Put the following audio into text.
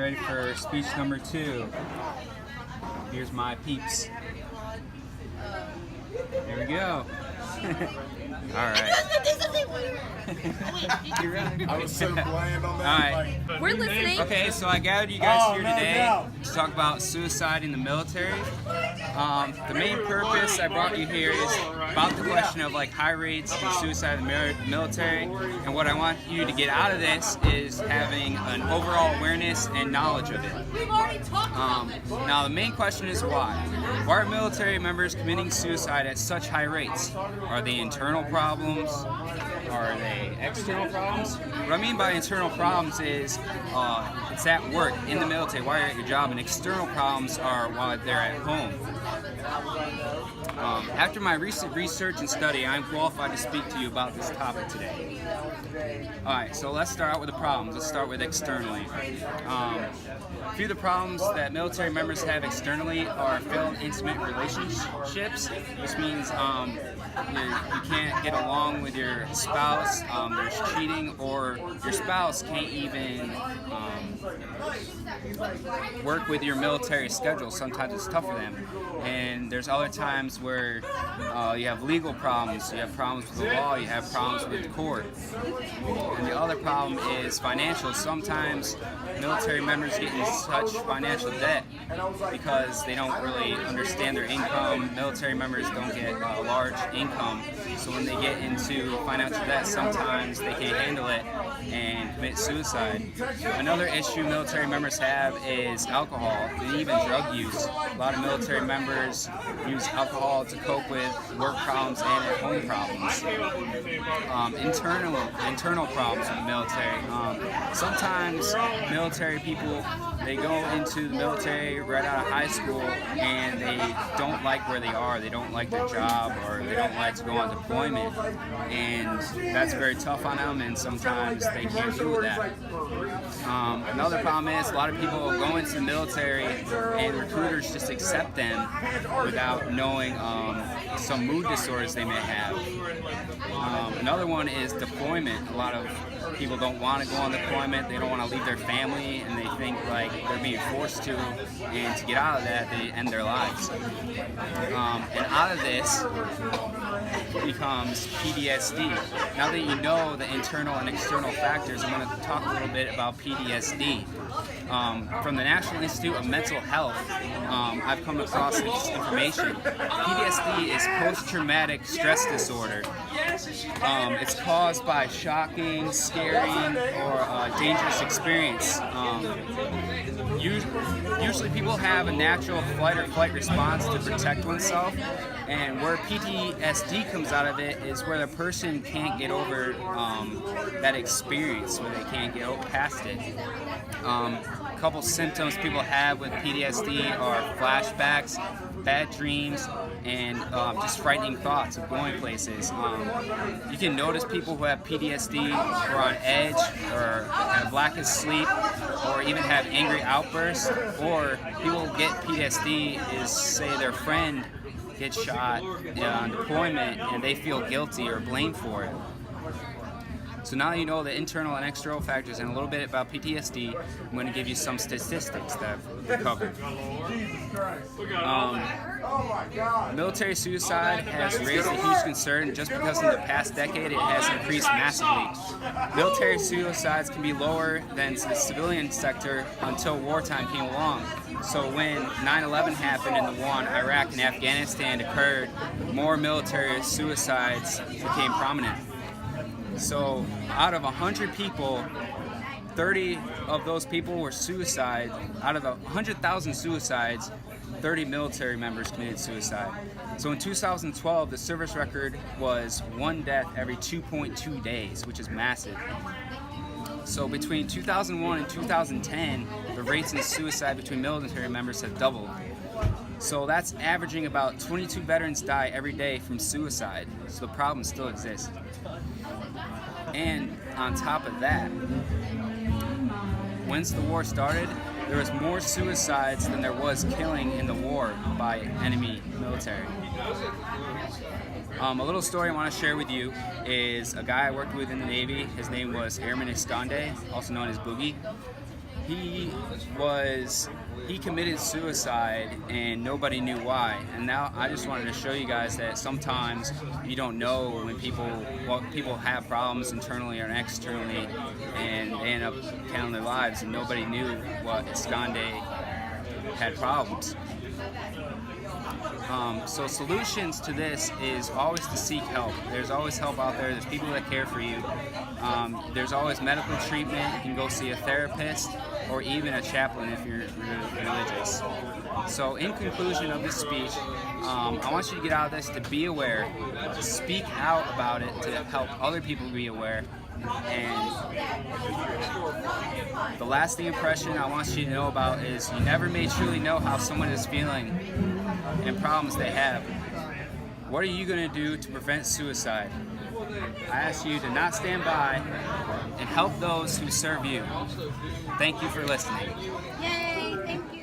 ready for speech number 2. Here's my peeps. There we go. Alright. I was so bland on that. Alright. We're listening. Okay, so I gathered you guys here today to talk about suicide in the military. The main purpose I brought you here is about the question of like high rates of suicide in the military, and what I want you to get out of this is having an overall awareness and knowledge of it. Now the main question is why? Why are military members committing suicide at such high rates? Are they internal problems? Are they external problems? What I mean by internal problems is it's at work, in the military, while you're at your job, and external problems are while they're at home. After my recent research and study, I'm qualified to speak to you about this topic today. Alright, so let's start out with the problems. Let's start with externally. A few of the problems that military members have externally are failed intimate relationships, which means you can't get along with your spouse, there's cheating, or your spouse can't even work with your military schedule. Sometimes it's tough for them. And there's other times where you have legal problems, you have problems with the law, you have problems with the court. And the other problem is financial. Sometimes military members get in such financial debt because they don't really understand their income. Military members don't get a large income, so when they get into financial debt, sometimes they can't handle it and commit suicide. Another issue military members have is alcohol and even drug use. A lot of military members use alcohol to cope with work problems and at home problems. Internal problems in the military. Sometimes military people, they go into the military right out of high school and they don't like where they are, they don't like their job, or they don't like to go on deployment, and that's very tough on them, and sometimes they can't do that. Another problem is a lot of people go into the military and recruiters just accept them without knowing some mood disorders they may have. Another one is deployment. A lot of people don't want to go on deployment, they don't want to leave their family, and they think like they're being forced to, and to get out of that they end their lives. And out of this becomes PTSD. Now that you know the internal and external factors, I'm going to talk a little bit about PTSD. From the National Institute of Mental Health, I've come across this information. PTSD is post-traumatic stress disorder. It's caused by shocking, scary, or dangerous experience. Usually people have a natural flight or flight response to protect oneself, and where PTSD comes out of it is where the person can't get over that experience, where they can't get past it. A couple symptoms people have with PTSD are flashbacks, bad dreams, and just frightening thoughts of going places. You can notice people who have PTSD who are on edge, or have lack of sleep, or even have angry outbursts. Or people who get PTSD is, say, their friend gets shot on deployment and they feel guilty or blamed for it. So now you know the internal and external factors and a little bit about PTSD. I'm going to give you some statistics that I've covered. Military suicide has raised a huge concern just because in the past decade it has increased massively. Military suicides can be lower than the civilian sector until wartime came along. So when 9/11 happened and the war in Iraq and Afghanistan occurred, more military suicides became prominent. So out of 100 people, 30 of those people were suicide. Out of 100,000 suicides, 30 military members committed suicide. So in 2012, the service record was 1 death every 2.2 days, which is massive. So between 2001 and 2010, the rates of suicide between military members have doubled. So that's averaging about 22 veterans die every day from suicide. So the problem still exists. And on top of that, once the war started, there was more suicides than there was killing in the war by enemy military. A little story I want to share with you is a guy I worked with in the Navy. His name was Airman Esconde, also known as Boogie. he committed suicide and nobody knew why. And now I just wanted to show you guys that sometimes you don't know when people have problems internally or externally, and they end up counting their lives, and nobody knew what Iskandar had problems. So solutions to this is always to seek help. There's always help out there. There's people that care for you. There's always medical treatment. You can go see a therapist or even a chaplain if you're religious. So in conclusion of this speech, I want you to get out of this to be aware, to speak out about it, to help other people be aware. And the lasting impression I want you to know about is you never may truly know how someone is feeling and problems they have. What are you going to do to prevent suicide? I ask you to not stand by and help those who serve you. Thank you for listening. Yay! Thank you.